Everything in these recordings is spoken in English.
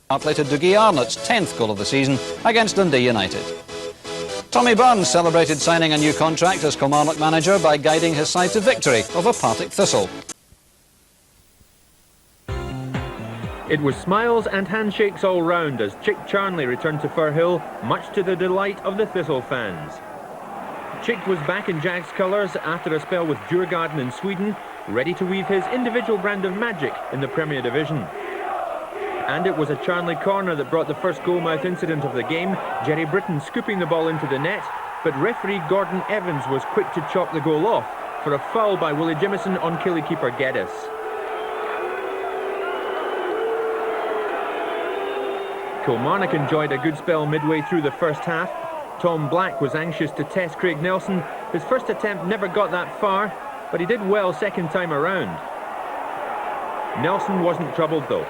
Partly to Dougie Arnott's 10th goal of the season against Dundee United. Tommy Burns celebrated signing a new contract as Kilmarnock manager by guiding his side to victory over Partick Thistle. It was smiles and handshakes all round as Chick Charnley returned to Firhill, much to the delight of the Thistle fans. Chick was back in Jags colours after a spell with Djurgården in Sweden, ready to weave his individual brand of magic in the Premier Division. And it was a Charnley corner that brought the first goalmouth incident of the game, Jerry Britton scooping the ball into the net, but referee Gordon Evans was quick to chalk the goal off for a foul by Williamson on Killie keeper Geddes. Kilmarnock enjoyed a good spell midway through the first half. Tom Black was anxious to test Craig Nelson. His first attempt never got that far, but he did well second time around. Nelson wasn't troubled though.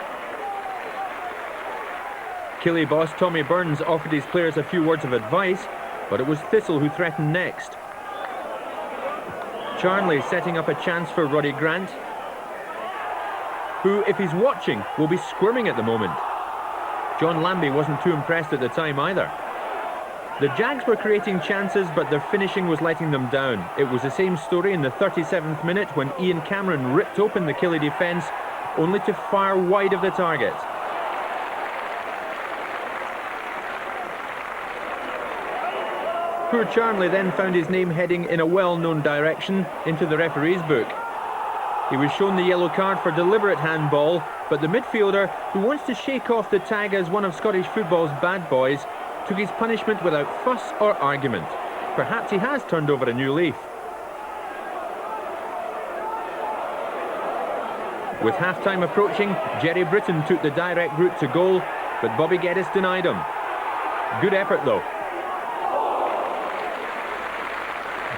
Killie boss Tommy Burns offered his players a few words of advice, but it was Thistle who threatened next. Charnley setting up a chance for Roddy Grant, who, if he's watching, will be squirming at the moment. John Lambie wasn't too impressed at the time either. The Jags were creating chances, but their finishing was letting them down. It was the same story in the 37th minute when Ian Cameron ripped open the Killie defence, only to fire wide of the target. Poor Charnley then found his name heading in a well-known direction into the referee's book. He was shown the yellow card for deliberate handball, but the midfielder, who wants to shake off the tag as one of Scottish football's bad boys, took his punishment without fuss or argument. Perhaps he has turned over a new leaf. With half-time approaching, Jerry Britton took the direct route to goal, but Bobby Geddes denied him. Good effort though.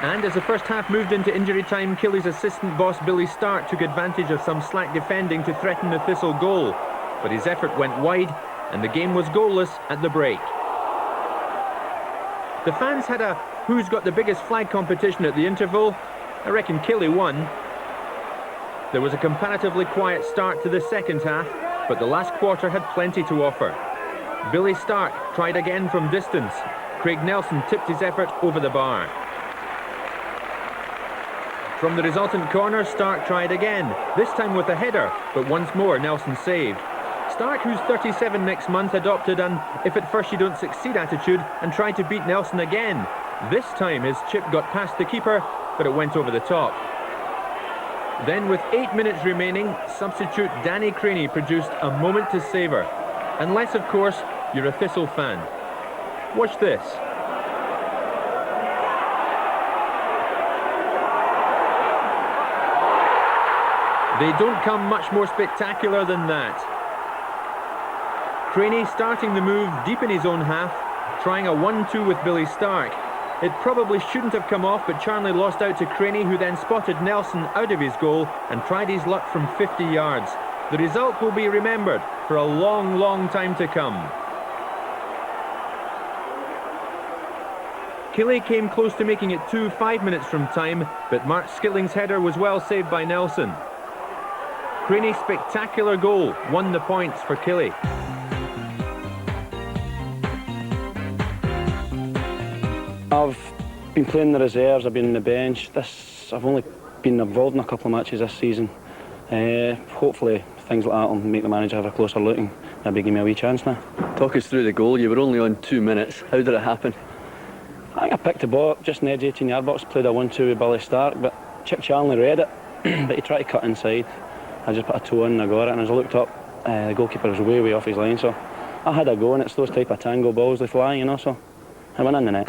And as the first half moved into injury time, Killie's assistant boss Billy Stark took advantage of some slack defending to threaten the Thistle goal. But his effort went wide and the game was goalless at the break. The fans had a who's got the biggest flag competition at the interval. I reckon Killie won. There was a comparatively quiet start to the second half, but the last quarter had plenty to offer. Billy Stark tried again from distance. Craig Nelson tipped his effort over the bar. From the resultant corner, Stark tried again, this time with a header, but once more Nelson saved. Stark, who's 37 next month, adopted an if at first you don't succeed attitude and tried to beat Nelson again. This time his chip got past the keeper, but it went over the top. Then with 8 minutes remaining, substitute Danny Crainie produced a moment to savour. Unless, of course, you're a Thistle fan. Watch this. They don't come much more spectacular than that. Crainie starting the move deep in his own half, trying a 1-2 with Billy Stark. It probably shouldn't have come off, but Charnley lost out to Crainie, who then spotted Nelson out of his goal and tried his luck from 50 yards. The result will be remembered for a long, long time to come. Killie came close to making it 2 5 minutes from time, but Mark Skilling's header was well saved by Nelson. Crainie's spectacular goal won the points for Killie. I've been playing the reserves, I've been on the bench. I've only been involved in a couple of matches this season. Hopefully things like that will make the manager have a closer look and maybe give me a wee chance now. Talk us through the goal. You were only on 2 minutes. How did it happen? I think I picked the ball up just in the edge 18-yard box, played a 1-2 with Billy Stark, but Chick Charnley read it, but he tried to cut inside. I just put a toe in and I got it, and as I looked up, the goalkeeper was way off his line, so I had a go, and it's those type of Tango balls they fly, you know, so I went in the net.